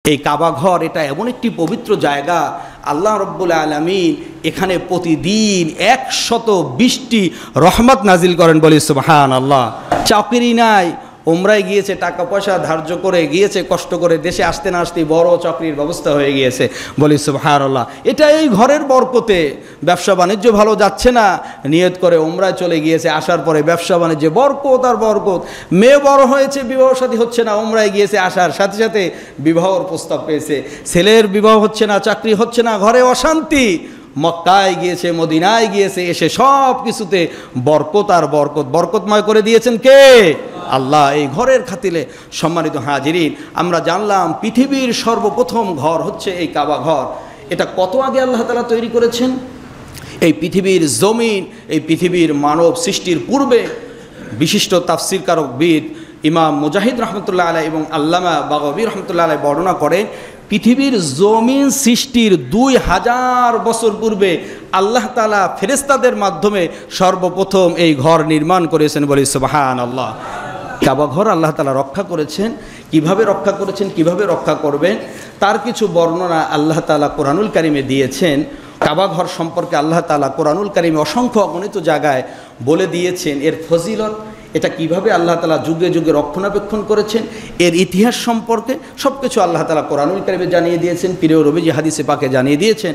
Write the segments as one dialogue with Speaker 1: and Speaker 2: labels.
Speaker 1: এই কাবা ঘর এটা এমন একটি পবিত্র জায়গা, আল্লাহ রব্বুল আলামিন এখানে প্রতিদিন 120টি রহমত নাজিল করেন, বলি সুবহানাল্লাহ। চাকরি নাই, উমরায় গিয়েছে, টাকা পয়সা ধার্য করে গিয়েছে, কষ্ট করে দেশে আসতে না আসতেই বড় চাকরির ব্যবস্থা হয়ে গিয়েছে, বলি সুবহানাল্লাহ। এটা এই ঘরের বরকতে। ব্যবসা বাণিজ্য ভালো যাচ্ছে না, নিয়ত করে উমরায় চলে গিয়েছে, আসার পরে ব্যবসা বাণিজ্যে বরকত আর বরকত। মেয়ে বড় হয়েছে, বিবাহ শাদী হচ্ছে না, উমরায় গিয়েছে, আসার সাথে সাথে বিবাহর প্রস্তাব পেয়েছে। ছেলের বিবাহ হচ্ছে না, চাকরি হচ্ছে না, ঘরে অশান্তি। মক্কায় গিয়েছে, মদিনায় গিয়েছে, এসে সব কিছুতে বরকত আর বরকত, বরকতময় করে দিয়েছেন কে? আল্লাহ। এই ঘরের খাতিলে সম্মানিত হাজিরিন, আমরা জানলাম পৃথিবীর সর্বপ্রথম ঘর হচ্ছে এই কাবা ঘর। এটা কত আগে আল্লাহ তাআলা তৈরি করেছেন? এই পৃথিবীর জমিন, এই পৃথিবীর মানব সৃষ্টির পূর্বে বিশিষ্ট তাফসীরকারকবিদ ইমাম মুজাহিদ রহমতুল্লাহ আলাইহি এবং আল্লামা বাগাবী রহমতুল্লাহ আলাইহি বর্ণনা করেন, পৃথিবীর জমিন সৃষ্টির 2000 বছর পূর্বে আল্লাহ তাআলা ফেরেশতাদের মাধ্যমে সর্বপ্রথম এই ঘর নির্মাণ করেছেন, বলি সুবহানাল্লাহ। কাবা ঘর আল্লাহ তাআলা রক্ষা করেছেন। কিভাবে রক্ষা করেছেন, কিভাবে রক্ষা করবেন, তার কিছু বর্ণনা আল্লাহ তাআলা কোরআনুল কারীমে দিয়েছেন। কাবা ঘর সম্পর্কে আল্লাহ তাআলা কোরআনুল কারীমে অসংখ্য অগণিত জায়গায় বলে দিয়েছেন এর ফজিলত, এটা কিভাবে আল্লাহ তাআলা যুগে যুগে রক্ষণাবেক্ষণ করেছেন, এর ইতিহাস সম্পর্কে সব কিছু আল্লাহ তাআলা কোরআনুল কারীমে জানিয়ে দিয়েছেন, প্রিয় নবীজি হাদিসে পাকে জানিয়ে দিয়েছেন।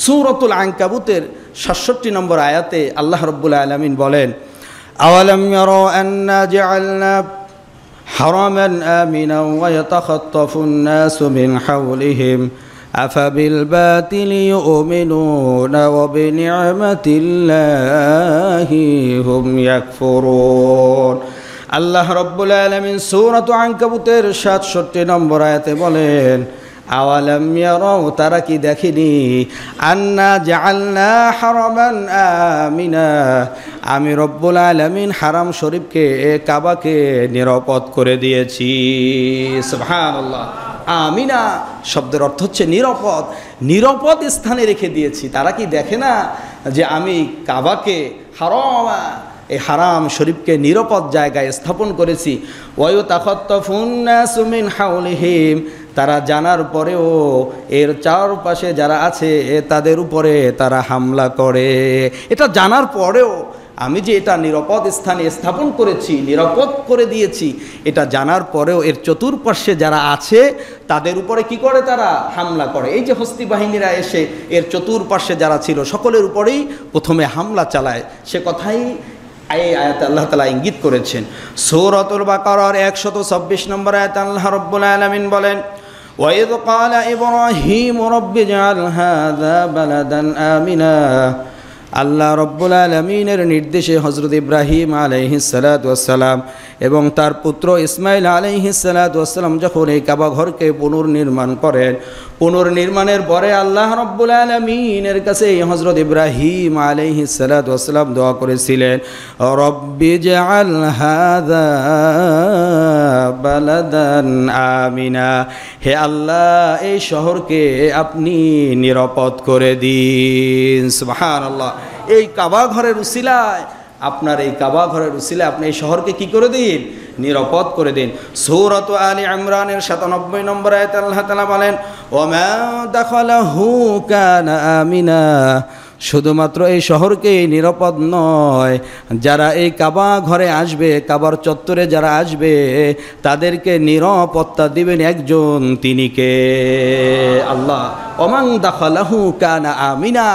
Speaker 1: সূরাতুল আনকাবুতের 67 নম্বর আয়াতে আল্লাহ রাব্বুল আলামিন বলেন, আওয়ালাম ইয়ারা আন্না জাআলনা হারামান আমিনা ওয়া ইয়াতাখাত্তাফুন নাসু মিন হাওলিহিম আফাবিল বাতিলি ইউমিনুনা ওয়া বিনি'মাতিল্লাহি হুম ইয়াকফুরুন। আল্লাহ রাব্বুল আলামিন সূরাতুল আনকাবুতের 67 নম্বর আয়াতে বলেন, আওয়ালাম ইয়ারাও, তারা কি দেখেনি, আন্না জাআলনা হারামান আমিনা, আমি রব্বুল আলামিন হারাম শরীফকে, কাবাকে নিরাপদ করে দিয়েছি। সুবহানাল্লাহ। আমিনা শব্দের অর্থ হচ্ছে নিরাপদ, নিরাপদ স্থানে রেখে দিয়েছি। তারা কি দেখে না যে আমি কাবাকে, হারামা, এই হারাম শরীফকে নিরাপদ জায়গায় স্থাপন করেছি। ওয়ায়ুতাখাত্তাফুন নাসু মিন হাওলিহিম, তারা জানার পরেও এর চারপাশে যারা আছে তাদের উপরে তারা হামলা করে। এটা জানার পরেও আমি যে এটা নিরাপদ স্থানে স্থাপন করেছি, নিরাপদ করে দিয়েছি, এটা জানার পরেও এর চতুর্পাশে যারা আছে তাদের উপরে কি করে? তারা হামলা করে। এই যে হস্তি বাহিনীরা এসে এর চতুর্পাশে যারা ছিল সকলের উপরেই প্রথমে হামলা চালায়, সে কথাই এই আয়াতে আল্লাহ তাআলা ইঙ্গিত করেছেন। সূরাতুল বাকারার 126 নম্বর আয়াতে আল্লাহ রাব্বুল আলামিন বলেন, وَإِذْ قَالَ إِبْرَاهِيمُ رَبِّ اجْعَلْ هَذَا بَلَدًا آمِنًا, আল্লাহ রব্বুল আলামিনের নির্দেশে হযরত ইব্রাহিম আলাইহিস সালাতু ওয়াস সালাম এবং তার পুত্র ইসমাইল আলাইহিস সালাতু ওয়াস সালাম যখন এই কাবা ঘরকে পুনর্নির্মাণ করেন, পুনর্নির্মাণের পরে আল্লাহ রব্বুল আলামিনের কাছে হযরত ইব্রাহিম আলাইহিস সালাতু ওয়াস সালাম দোয়া করেছিলেন, রব্বি জাআল হাযা বালাদান আমিনা, হে আল্লাহ এই শহরকে আপনি নিরাপদ করে দিন। সুবহানাল্লাহ। এই কাবা ঘরের উসিলায়, আপনার এই কাবা ঘরের উসিলায় আপনি এই শহরকে কি করে দিন? নিরাপদ করে দিন। সূরাত আলী ইমরানের 97 নম্বর আয়াতে আল্লাহ তাআলা বলেন, ওয়া দাখালাহু কানা আমিনা, শুধুমাত্র এই শহরকে নিরাপদ নয়, যারা এই কাবা ঘরে আসবে, কাবার চত্বরে যারা আসবে তাদেরকে নিরাপত্তা দিবেন একজন, তিনি কে? আল্লাহ। ওমান দাখালাহু কানা আমিনা,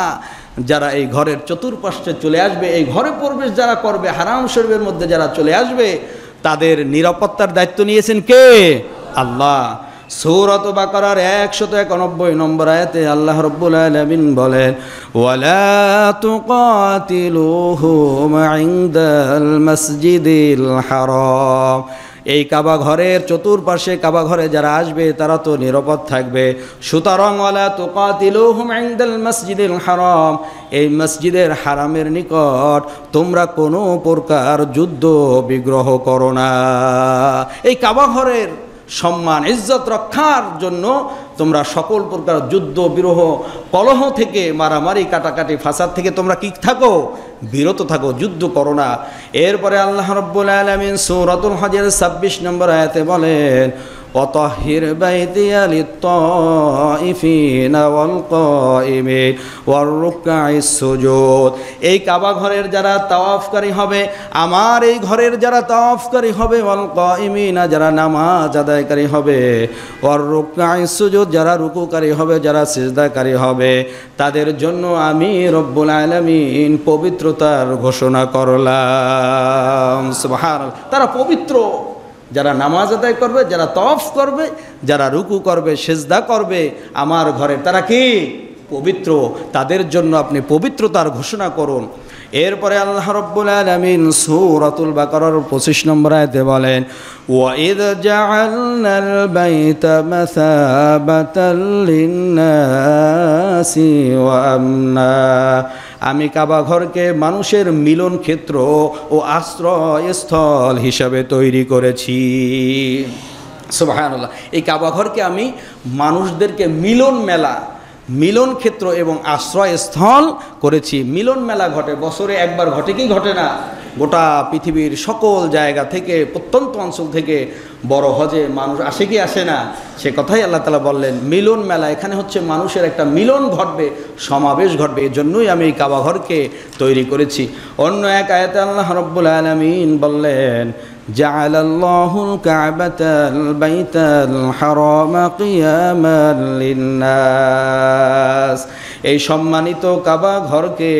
Speaker 1: যারা এই ঘরের চতুর্পাশে চলে আসবে, এই ঘরে প্রবেশ যারা করবে, হারাম শরীফের মধ্যে যারা চলে আসবে, তাদের নিরাপত্তার দায়িত্ব নিয়েছেন কে? আল্লাহ। সূরাত বাকারার 191 নম্বর আয়াতে আল্লাহ রাব্বুল আলামিন বলেন, ওয়ালা তুকাতিলুহুম ইনদাল মাসজিদিল হারাম, এই কাবা ঘরের চতুর্পাশে কাবা ঘরে যারা আসবে তারা তো নিরাপদ থাকবে, সুতরাং ওয়ালা তুকাতিলুহুম ইনদাল মাসজিদিল হারাম, এই মসজিদের হারামের নিকট তোমরা কোনো প্রকার যুদ্ধ বিগ্রহ করো না। এই কাবা ঘরের সম্মান ইজ্জত রক্ষার জন্য তোমরা সকল প্রকার যুদ্ধ বিরহ কলহ থেকে, মারামারি কাটাকাটি ফাসাদ থেকে তোমরা কি থাকো? বিরত থাকো, যুদ্ধ করো না। এরপরে আল্লাহ রাব্বুল আলামিন সূরাতুল হজের 26 নম্বর আয়াতে বলেন, ওয়াতাহহির বাইতিয়া লিত-তাইফিনা ওয়াল কাইমিন ওয়ার রুকআইস সুজুদ। এই কাবা ঘরের যারা তাওয়াফকারী হবে, আমার এই ঘরের যারা তাওয়াফকারী হবে, ওয়াল কাইমিনা যারা নামাজ আদায়কারী হবে, ওয়ার রুকআইস সুজুদ যারা রুকুকারী হবে, যারা সিজদাকারী হবে, তাদের জন্য আমি রব্বুল আলামিন পবিত্রতার ঘোষণা করলাম। সুবহানাল্লাহ। তারা পবিত্র, যারা নামাজ আদায় করবে, যারা তওয়াফ করবে, যারা রুকু করবে, সিজদা করবে আমার ঘরে, তারা কি পবিত্র, তাদের জন্য আপনি পবিত্রতার ঘোষণা করুন। এরপরে আল্লাহ রাব্বুল আলামিন সূরাতুল বাকারার 25 নম্বর আয়াতে বলেন, ওয়াইদ জাআলনাল বাইতা মাসাবাতাল লিন্নাসি ওয়া আমনা, আমি কাবা ঘরকে মানুষের মিলন ক্ষেত্র ও আশ্রয়স্থল হিসাবে তৈরি করেছি। সুবহানাল্লাহ। এই কাবা ঘরকে আমি মানুষদেরকে মিলন ক্ষেত্র এবং আশ্রয়স্থল করেছি। মিলন মেলা ঘটে, বছরে একবার ঘটে কি ঘটে না? গোটা পৃথিবীর সকল জায়গা থেকে, প্রত্যন্ত অঞ্চল থেকে বড় হজে মানুষ আসে কি আসে না? সে কথাই আল্লাহ তাআলা বললেন মিলন মেলা। এখানে হচ্ছে মানুষের একটা মিলন ঘটবে, সমাবেশ ঘটবে, এই জন্যই আমি এই কাবা ঘরকে তৈরি করেছি। অন্য এক আয়াতে আল্লাহ রাব্বুল আলামিন বললেন, জাআলাল্লাহুল কাবাতাল বাইতাল হারামা কিয়ামান লিন্নাস, এই সম্মানিত কাবা ঘরকে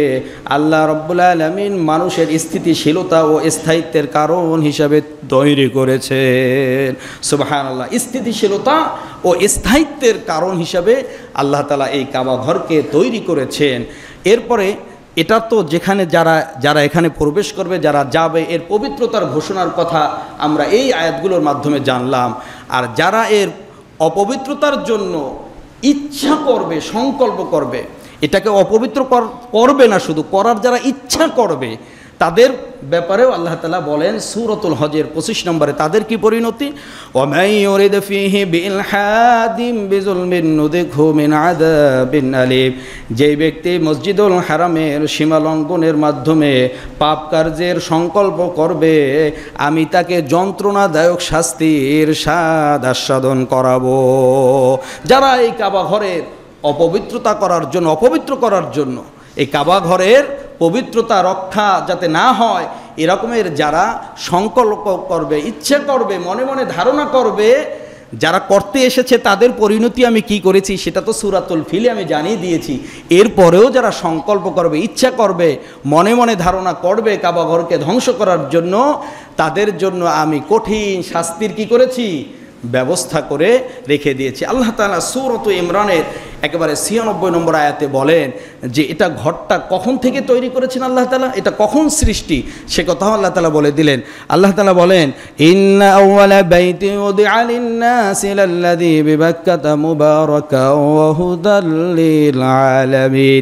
Speaker 1: আল্লাহ রাব্বুল আলামিন মানুষের স্থিতিশীলতা ও স্থায়িত্বের কারণ হিসাবে তৈরি করেছেন। সুবহানাল্লাহ। স্থিতিশীলতা ও স্থায়িত্বের কারণ হিসাবে আল্লাহ তাআলা এই কাবা ঘরকে তৈরি করেছেন। এরপরে এটা তো যেখানে যারা এখানে প্রবেশ করবে, যারা যাবে, এর পবিত্রতার ঘোষণার কথা আমরা এই আয়াতগুলোর মাধ্যমে জানলাম। আর যারা এর অপবিত্রতার জন্য ইচ্ছা করবে, সংকল্প করবে, এটাকে অপবিত্র করবে না, শুধু করার যারা ইচ্ছা করবে, তাদের ব্যাপারেও আল্লাহ তাআলা বলেন সূরাতুল হজের 25 নম্বরে, তাদের কি পরিণতি? ওয়ামাই ইউরিদ ফীহি বিলহাদিম বিজুলমিন নুযিকহু মিন আযাবিন আলীম, যে ব্যক্তি মসজিদুল হারামের সীমা লঙ্ঘনের মাধ্যমে পাপ কার্যের সংকল্প করবে, আমি তাকে যন্ত্রণাদায়ক শাস্তির স্বাদ আস্বাদন করাবো। যারা এই কাবা ঘরের অপবিত্রতা করার জন্য, অপবিত্র করার জন্য, এই কাবা ঘরের পবিত্রতা রক্ষা যাতে না হয় এরকমের যারা সংকল্প করবে, ইচ্ছে করবে, মনে মনে ধারণা করবে, যারা করতে এসেছে তাদের পরিণতি আমি কি করেছি সেটা তো সূরাতুল ফিলে আমি জানিয়ে দিয়েছি। এরপরেও যারা সংকল্প করবে, ইচ্ছা করবে, মনে মনে ধারণা করবে কাবা ঘরকে ধ্বংস করার জন্য, তাদের জন্য আমি কঠিন শাস্তির কি করেছি? ব্যবস্থা করে রেখে দিয়েছি। আল্লাহ তাআলা সূরাত ইমরানের একেবারে 96 নম্বর আয়াতে বলেন যে এটা ঘরটা কখন থেকে তৈরি করেছেন আল্লাহ তাআলা, এটা কখন সৃষ্টি, সে কথাও আল্লাহ তাআলা বলে দিলেন। আল্লাহ তাআলা বলেন, ইন্না আউওয়ালা বাইতি উদিআ লিন-নাসি লাল্লাযী বিবাক্কাতা মুবারাকান ওয়া হুদাল লিল আলামিন।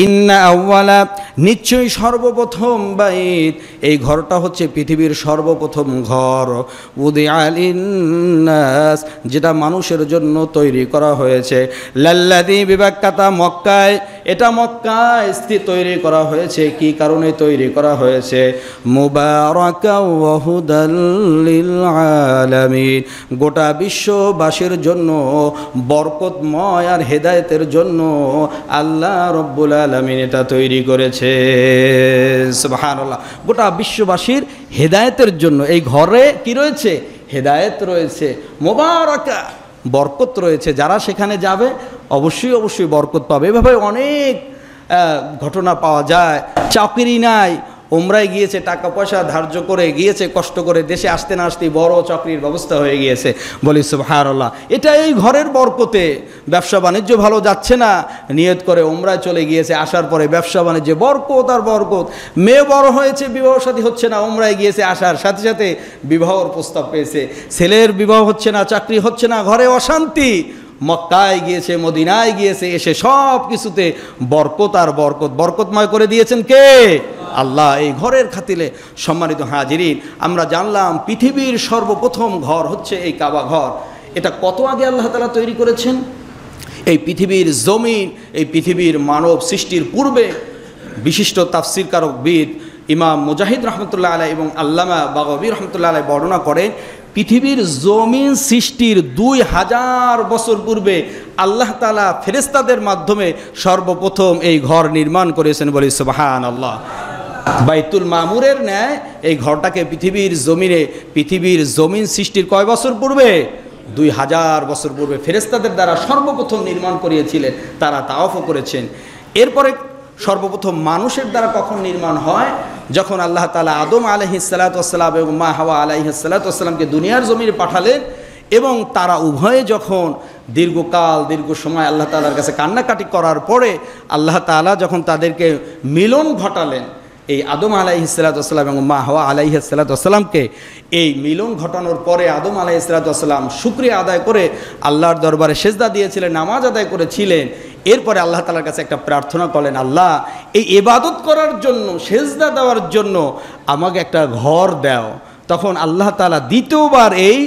Speaker 1: ইন্না আউওয়ালা, নিশ্চয়ই সর্বপ্রথম বাইত, এই ঘরটা হচ্ছে পৃথিবীর সর্বপ্রথম ঘর, উদিআ লিন-নাস, যেটা মানুষের জন্য তৈরি করা হয়েছে, লাল্লাযী বিবাক্কাতা, মক্কায়, এটা মক্কায় স্থির তৈরি করা হয়েছে। কি কারণে তৈরি করা হয়েছে? মুবারাকান ওয়া হুদাল লিল আলামিন, গোটা বিশ্ববাসীর জন্য বরকতময় আর হেদায়েতের জন্য আল্লাহ রব্বুল আলামিন এটা তৈরি করেছে। সুবহানাল্লাহ। গোটা বিশ্ববাসীর হেদায়েতের জন্য এই ঘরে কি রয়েছে? হেদায়েত রয়েছে, মুবারাকা, বরকত রয়েছে। যারা সেখানে যাবে অবশ্যই বরকত পাবে। এভাবে অনেক ঘটনা পাওয়া যায়। চাকরি নাই, উমরায় গিয়েছে, টাকা পয়সা ধার্য করে গিয়েছে, কষ্ট করে, দেশে আসতে না আসতেই বড় চাকরির ব্যবস্থা হয়ে গিয়েছে। বলি সুবহানাল্লাহ। এটা এই ঘরের বরকতে। ব্যবসা বাণিজ্য ভালো যাচ্ছে না, নিয়ত করে উমরায় চলে গিয়েছে, আসার পরে ব্যবসা বাণিজ্যে বরকত আর বরকত। মেয়ে বড় হয়েছে, বিবাহ শাদী হচ্ছে না, উমরায় গিয়েছে, আসার সাথে সাথে বিবাহর প্রস্তাব পেয়েছে। ছেলের বিবাহ হচ্ছে না, চাকরি হচ্ছে না, ঘরে অশান্তি, মক্কায় গিয়েছে, মদিনায় গিয়েছে, এসে সব কিছুতে বরকত আর বরকত, বরকতময় করে দিয়েছেন কে? আল্লাহ। এই ঘরের খাতিলে সম্মানিত হাজিরিন, আমরা জানলাম পৃথিবীর সর্বপ্রথম ঘর হচ্ছে এই কাবা ঘর। এটা কত আগে আল্লাহ তাআলা তৈরি করেছেন? এই পৃথিবীর জমিন, এই পৃথিবীর মানব সৃষ্টির পূর্বে বিশিষ্ট তাফসীরকারকবিদ ইমাম মুজাহিদ রহমতুল্লাহ আলাইহি এবং আল্লামা বাগাবী রহমতুল্লাহ আলাইহি বর্ণনা করেন, পৃথিবীর জমিন সৃষ্টির 2000 বছর পূর্বে আল্লাহ তাআলা ফেরেশতাদের মাধ্যমে সর্বপ্রথম এই ঘর নির্মাণ করেছেন, বলি সুবহানাল্লাহ। বাইতুল মামুরের ন্যায় এই ঘরটাকে পৃথিবীর জমিন সৃষ্টির কয় বছর পূর্বে? 2000 বছর পূর্বে ফেরেশতাদের দ্বারা সর্বপ্রথম নির্মাণ করিয়েছিলেন, তারা তাওয়াফও করেছেন। এরপরে সর্বপ্রথম মানুষের দ্বারা কখন নির্মাণ হয়? যখন আল্লাহ তাআলা আদম আলাইহিসসালাতু ওয়াসসালাম এবং মা হাওয়া আলাইহিসসালাতু ওয়াসসালামকে দুনিয়ার জমিনে পাঠালেন এবং তারা উভয়ে যখন দীর্ঘ সময় আল্লাহ তাআলার কাছে কান্নাকাটি করার পরে আল্লাহ তাআলা যখন তাদেরকে মিলন ঘটালেন, এই আদম আলাইহিসসালাতু ওয়াসসালাম এবং মা হাওয়া আলাইহিসসালাতু ওয়াসসালামকে এই মিলন ঘটানোর পরে আদম আলাইহিসসালাতু ওয়াসসালাম শুকরিয়া আদায় করে আল্লাহর দরবারে সেজদা দিয়েছিলেন, নামাজ আদায় করেছিলেন। এরপরে আল্লাহ তাআলার কাছে একটা প্রার্থনা করলেন, আল্লাহ এই ইবাদত করার জন্য, সেজদা দেওয়ার জন্য আমাকে একটা ঘর দাও। তখন আল্লাহ তাআলা দ্বিতীয়বার এই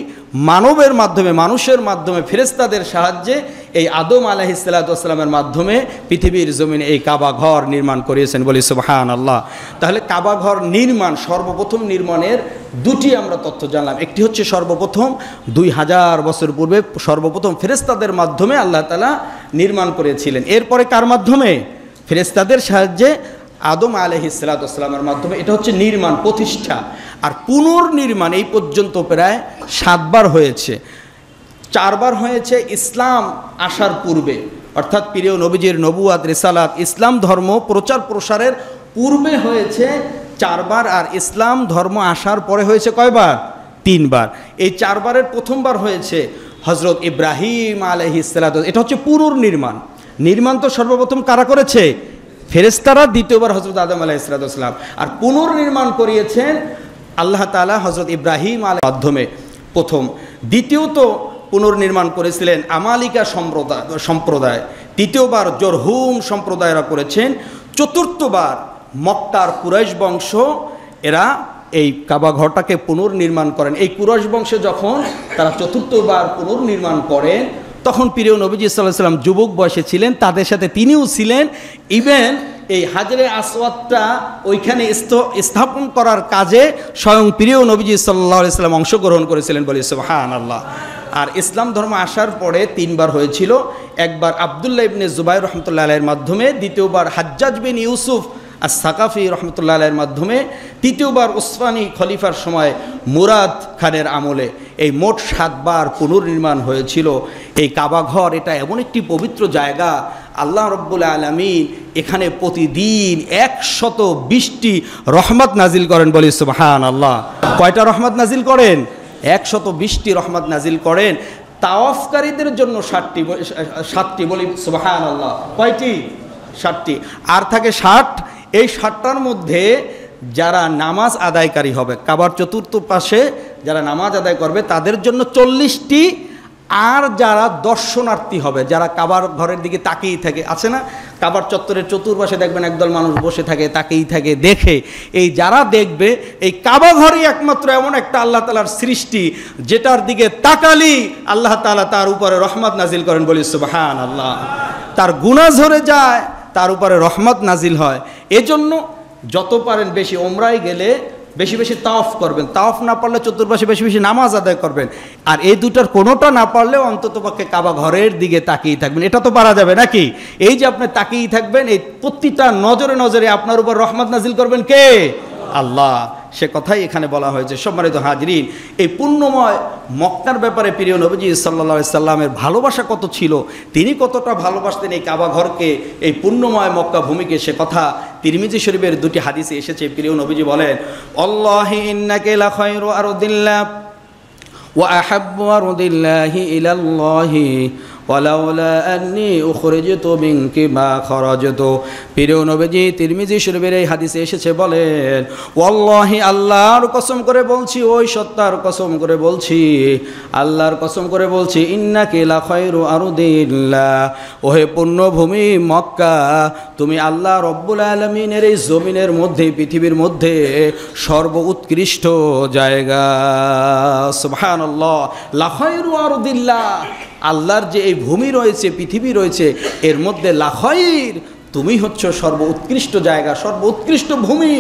Speaker 1: মানুষের মাধ্যমে ফেরেশতাদের সাহায্যে এই আদম আলাইহিসসালাতু ওয়াসসালামের মাধ্যমে পৃথিবীর জমিনে এই কাবা ঘর নির্মাণ করিয়েছেন, বলি সুবহানাল্লাহ। তাহলে কাবা ঘর নির্মাণ, সর্বপ্রথম নির্মাণের দুটি আমরা তথ্য জানলাম। একটি হচ্ছে সর্বপ্রথম 2000 বছর পূর্বে সর্বপ্রথম ফেরেশতাদের মাধ্যমে আল্লাহ তাআলা নির্মাণ করেছিলেন। এরপরে কার মাধ্যমে? ফেরেশতাদের সাহায্যে আদম আলাইহিসসালাতু ওয়াসসালামের মাধ্যমে। এটা হচ্ছে নির্মাণ, প্রতিষ্ঠা। আর পুনর্নির্মাণ এই পর্যন্ত প্রায় 7 বার হয়েছে। 4 বার হয়েছে ইসলাম আসার পূর্বে, অর্থাৎ প্রিয় নবীজির নবুয়াত, রিসালাত, ইসলাম ধর্ম প্রচার প্রসারের পূর্বে হয়েছে 4 বার। আর ইসলাম ধর্ম আসার পরে হয়েছে কয়বার? 3 বার। এই 4 বারের প্রথমবার হয়েছে হযরত ইব্রাহিম আলাইহিসসালাতু। এটা হচ্ছে পুনর্নির্মাণ। নির্মাণ তো সর্বপ্রথম কারা করেছে? ফেরেশতারা। দ্বিতীয়বার হযরত আদম আলাইহিসসালাতু ওয়াসসালাম। আর পুনর্নির্মাণ করিয়েছেন আল্লাহ তাআলা হযরত ইব্রাহিম আলাইহিস মাধ্যমে প্রথম। দ্বিতীয়ত পুনর্নির্মাণ করেছিলেন আমালিকা সম্প্রদায়। তৃতীয়বার জরহুম সম্প্রদায়রা করেছেন। চতুর্থবার মক্কার কুরাইশ বংশ, এরা এই কাবা ঘরটাকে পুনর্নির্মাণ করেন। এই কুরাইশ বংশে যখন তারা চতুর্থবার পুনর্নির্মাণ করেন, তখন প্রিয় নবীজি সাল্লাল্লাহু আলাইহি ওয়াসাল্লাম যুবক বয়সে ছিলেন, তাদের সাথে তিনিও ছিলেন। ইভেন এই হাজরে আসওয়াদটা ওইখানে স্থাপন করার কাজে স্বয়ং প্রিয় নবীজি সাল্লাল্লাহু আলাইহি ওয়াসাল্লাম অংশগ্রহণ করেছিলেন, বলি সুবহানাল্লাহ। আর ইসলাম ধর্ম আসার পরে 3 বার হয়েছিল। একবার আব্দুল্লাহ ইবনে জুবাইর রহমতুল্লাহ আলাইহির মাধ্যমে, দ্বিতীয়বার হাজ্জাজ বিন ইউসুফ আস-সাকাফি রহমতুল্লাহ আলাইহির মাধ্যমে, তৃতীয়বার উসমানী খলিফার সময় মুরাদ খানের আমলে। এই মোট 7 বার পুনর্নির্মাণ হয়েছিল এই কাবা ঘর। এটা এমন একটি পবিত্র জায়গা, আল্লাহ রব্বুল আলামিন এখানে প্রতিদিন 120টি রহমত নাজিল করেন, বলি সুবহানাল্লাহ। কয়টা রহমত নাজিল করেন? 120টি রহমত নাজিল করেন। তাওয়াফকারীদের জন্য 7টি, বলি সুবহানাল্লাহ। কয়টি? 7টি। আর থাকে 60। এই 60টার মধ্যে যারা নামাজ আদায়কারী হবে, কাবার চতুর্থ পাশে যারা নামাজ আদায় করবে তাদের জন্য 40টি। আর যারা দর্শনার্থী হবে, যারা কাবার ঘরের দিকে তাকিয়েই থাকে, আছে না কাবার চত্বরের চতুর্পাশে দেখবেন একদল মানুষ বসে থাকে, তাকিয়েই থাকে, দেখে। এই যারা দেখবে, এই কাবা ঘরই একমাত্র এমন একটা আল্লাহ তাআলার সৃষ্টি যেটার দিকে তাকালি আল্লাহ তাআলা তার উপরে রহমত নাজিল করেন, বলি সুবহানাল্লাহ। তার গুনাহ ঝরে যায়, তার উপরে রহমত নাজিল হয়। এজন্য যত পারেন বেশি ওমরায় গেলে বেশি বেশি তাওয়াফ করবেন। তাওয়াফ না পারলে চতুর্পাশে বেশি বেশি নামাজ আদায় করবেন। আর এই দুটার কোনোটা না পারলেও অন্ততপক্ষে কাবা ঘরের দিকে তাকিয়ে থাকবেন। এটা তো পারা যাবে নাকি? এই যে আপনি তাকিয়ে থাকবেন, এই প্রতিটা নজরে নজরে আপনার উপর রহমত নাজিল করবেন কে? আল্লাহ। সে কথাই এখানে বলা হয়েছে। সম্মানিত হাজরিন, এই পুণ্যময় মক্কার ব্যাপারে প্রিয় নবীজি সাল্লাল্লাহু আলাইহি সাল্লামের ভালোবাসা কত ছিল, তিনি কতটা ভালোবাসতেন এই কাবা ঘরকে, এই পুণ্যময় মক্কা ভূমিকে, সে কথা তিরমিজি শরীফের 2টি হাদিসে এসেছে। প্রিয় নবীজি বলেন, আল্লাহি ইন্নাকা লা খায়রু আরদিল্লাহ ওয়া আহাব্বু আরদিল্লাহি ইলাল্লাহি ওয়ালাউলা আন্নী উখরিজতু মিনকি মা খরাজতু। প্রিয় নবীজি তিরমিজি শরীফের এই হাদিসে এসেছে, বলেন, ওয়াল্লাহি, আল্লাহর কসম করে বলছি, ওই সত্তার কসম করে বলছি, আল্লাহর কসম করে বলছি, ইন্নাকা লা খায়রু আরদিল্লাহ, ওহে পুণ্যভূমি মক্কা, তুমি আল্লাহ রব্বুল আলামিনের এই জমিনের মধ্যে, পৃথিবীর মধ্যে সর্বোৎকৃষ্ট জায়গা। সুবহানাল্লাহ। লা খায়রু আরদিল্লাহ, আল্লাহর যে এই ভূমি রয়েছে, পৃথিবী রয়েছে, এর মধ্যে লা খায়র, তুমি হচ্ছ সর্বোৎকৃষ্ট জায়গা, সর্বোৎকৃষ্ট ভূমি।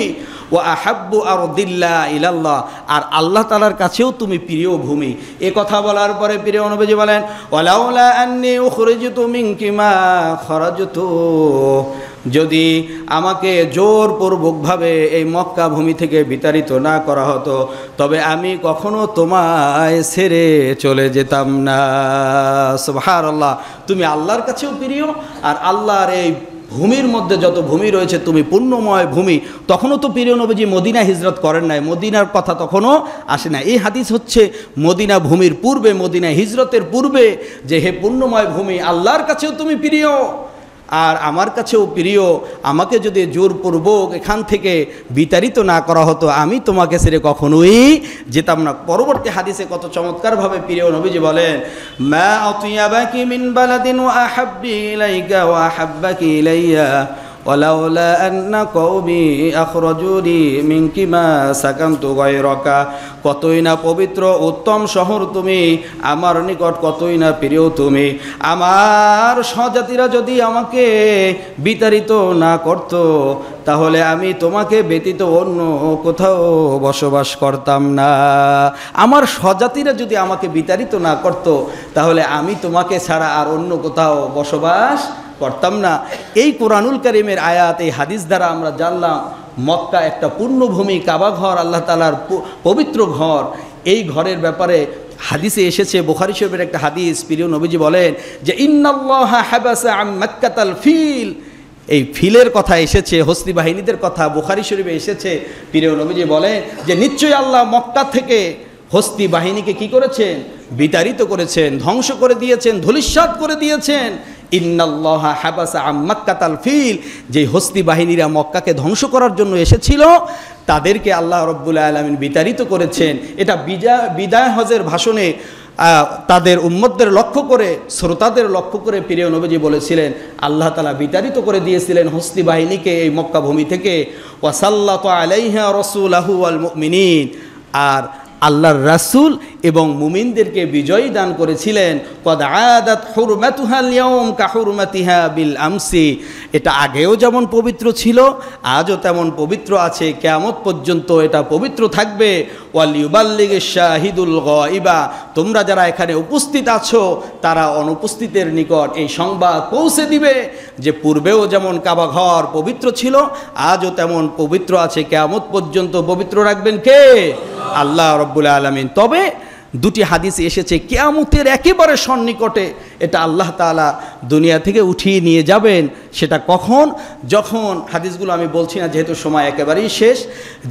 Speaker 1: ওয়া আহাব্বু আরদিল্লা ইলাল্লাহ, আর আল্লাহ তাআলার কাছেও তুমি প্রিয় ভূমি। এ কথা বলার পরে প্রিয় নবীজি বলেন, ওয়ালাউলা আন্নী উখরিজতু মিনকি মা খরাজতু, যদি আমাকে জোরপূর্বকভাবে এই মক্কা ভূমি থেকে বিতাড়িত না করা হতো তবে আমি কখনো তোমায় ছেড়ে চলে যেতাম না। সুবহানাল্লাহ, তুমি আল্লাহর কাছেও প্রিয়, আর আল্লাহর এই ভূমির মধ্যে যত ভূমি রয়েছে তুমি পুণ্যময় ভূমি। তখনও তো প্রিয় নবীজি মদিনা হিজরত করেন নাই, মদিনার কথা তখনও আসে না। এই হাদিস হচ্ছে মদিনা ভূমির পূর্বে, মদিনা হিজরতের পূর্বে, যে হে পুণ্যময় ভূমি, আল্লাহর কাছেও তুমি প্রিয় আর আমার কাছেও প্রিয়। আমাকে যদি জোরপূর্বক এখান থেকে বিতাড়িত না করা হতো আমি তোমাকে ছেড়ে কখনোই যেতাম না। পরবর্তী হাদিসে কত চমৎকারভাবে প্রিয় নবীজি বলেন, মা আতিয়াবাকি মিন বালাদিন ওয়া আহাব্বি ইলাইকা ওয়া আহাব্বাকি ইলাইয়া ওয়ালাউলা আন্না কওমি আখরাজুনি মিনকি মা সাকানতু গায়রাকা, কতই না পবিত্র উত্তম শহর তুমি, আমার নিকট কতই না প্রিয় তুমি। আমার স্বজাতিরা যদি আমাকে বিতাড়িত না করত তাহলে আমি তোমাকে ব্যতীত অন্য কোথাও বসবাস করতাম না। আমার স্বজাতিরা যদি আমাকে বিতাড়িত না করত তাহলে আমি তোমাকে ছাড়া আর অন্য কোথাও বসবাস করতাম না। এই কোরআনুল কারীমের আয়াত, এই হাদিস দ্বারা আমরা জানলাম মক্কা একটা পূর্ণভূমি, কাবা ঘর আল্লাহ তাআলার পবিত্র ঘর। এই ঘরের ব্যাপারে হাদিসে এসেছে, বুখারী শরীফের একটা হাদিস, প্রিয় নবীজি বলেন যে ইন্নাল্লাহা হাবাসা আম মাক্কাতাল ফিল, এই ফিলের কথা এসেছে, হস্তি বাহিনীদের কথা বুখারী শরীফে এসেছে। প্রিয় নবীজি বলেন যে নিশ্চয়ই আল্লাহ মক্কা থেকে হস্তি বাহিনীকে কি করেছেন? বিতাড়িত করেছেন, ধ্বংস করে দিয়েছেন, ধূলিসাৎ করে দিয়েছেন। ইন্নাল্লাহা হাবাসা আম মাক্কাতাল ফিল, যে হস্তি বাহিনীরা মক্কাকে ধ্বংস করার জন্য এসেছিল তাদেরকে আল্লাহ রাব্বুল আলামিন বিতাড়িত করেছেন। এটা বিদায় হজের ভাষণে তাদের উম্মতদের লক্ষ্য করে, শ্রোতাদের লক্ষ্য করে প্রিয় নবীজি বলেছিলেন আল্লাহ তাআলা বিতাড়িত করে দিয়েছিলেন হস্তি বাহিনীকে এই মক্কা ভূমি থেকে। ওয়াসাল্লাতু আলাইহা রাসূলুহু ওয়াল মুমিনিন, আর আল্লাহর রাসূল এবং মুমিনদেরকে বিজয় দান করেছিলেন। কদ আদাত হুরমাতুহাল ইয়াউম কা হুরমাতিহা বিল আমসি, এটা আগেও যেমন পবিত্র ছিল আজও তেমন পবিত্র আছে, কিয়ামত পর্যন্ত এটা পবিত্র থাকবে। ওয়াল ইউবাল্লিগিশ শাহিদুল গায়বা, তোমরা যারা এখানে উপস্থিত আছো তারা অনুপস্থিতের নিকট এই সংবাদ পৌঁছে দিবে যে পূর্বেও যেমন কাবা ঘর পবিত্র ছিল আজও তেমন পবিত্র আছে, কিয়ামত পর্যন্ত পবিত্র রাখবেন কে? আল্লাহ রাব্বুল আলামিন। তবে দুটি হাদিস এসেছে কিয়ামতের একেবারে সন্নিকটে এটা আল্লাহ তাআলা দুনিয়া থেকে উঠিয়ে নিয়ে যাবেন। সেটা কখন? যখন, হাদিসগুলো আমি বলছি না যেহেতু সময় একেবারেই শেষ,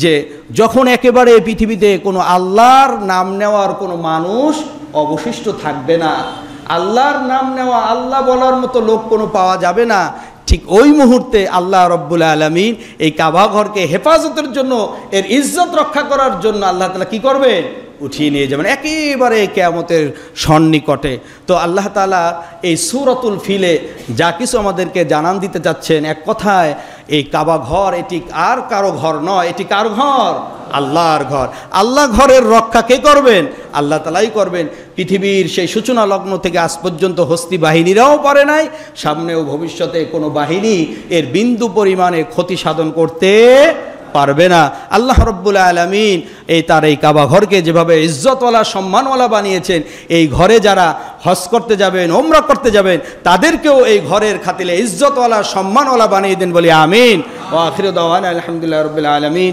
Speaker 1: যে যখন একেবারে পৃথিবীতে কোনো আল্লাহর নাম নেওয়ার কোনো মানুষ অবশিষ্ট থাকবে না, আল্লাহর নাম নেওয়া, আল্লাহ বলার মতো লোক কোনো পাওয়া যাবে না, ঠিক ওই মুহূর্তে আল্লাহ রাব্বুল আলামিন এই কাবা ঘরকে হেফাজতের জন্য, এর ইজ্জত রক্ষা করার জন্য আল্লাহ তাআলা কি করবেন? উঠিয়ে নিয়ে যাবেন একেবারে কিয়ামতের সন্নিকটে। তো আল্লাহ তাআলা এই সূরাতুল ফিলে যা কিছু আমাদেরকে জানান দিতে চাচ্ছেন, এক কথায় এই কাবা ঘর এটি আর কারো ঘর নয়, এটি কার ঘর? আল্লাহর ঘর। আল্লাহ ঘরের রক্ষা কে করবেন? আল্লাহ তাআলাই করবেন। পৃথিবীর সেই সূচনা লগ্ন থেকে আজ পর্যন্ত হস্তি বাহিনীরাও পারে নাই, সামনেও ভবিষ্যতে কোনো বাহিনী এর বিন্দু পরিমাণে ক্ষতি সাধন করতে পারবে না। আল্লাহ রাব্বুল আলামিন এই তার এই কাবা ঘরকে যেভাবে ইজ্জতওয়ালা, সম্মানওয়ালা বানিয়েছেন, এই ঘরে যারা হজ করতে যাবেন, ওমরা করতে যাবেন, তাদেরকেও এই ঘরের খাতিলে ইজ্জতওয়ালা, সম্মানওয়ালা বানিয়ে দেন বলি আমিন। ওয়া আখিরু দাওয়ানা আলহামদুলিল্লাহি রাব্বিল আলামিন।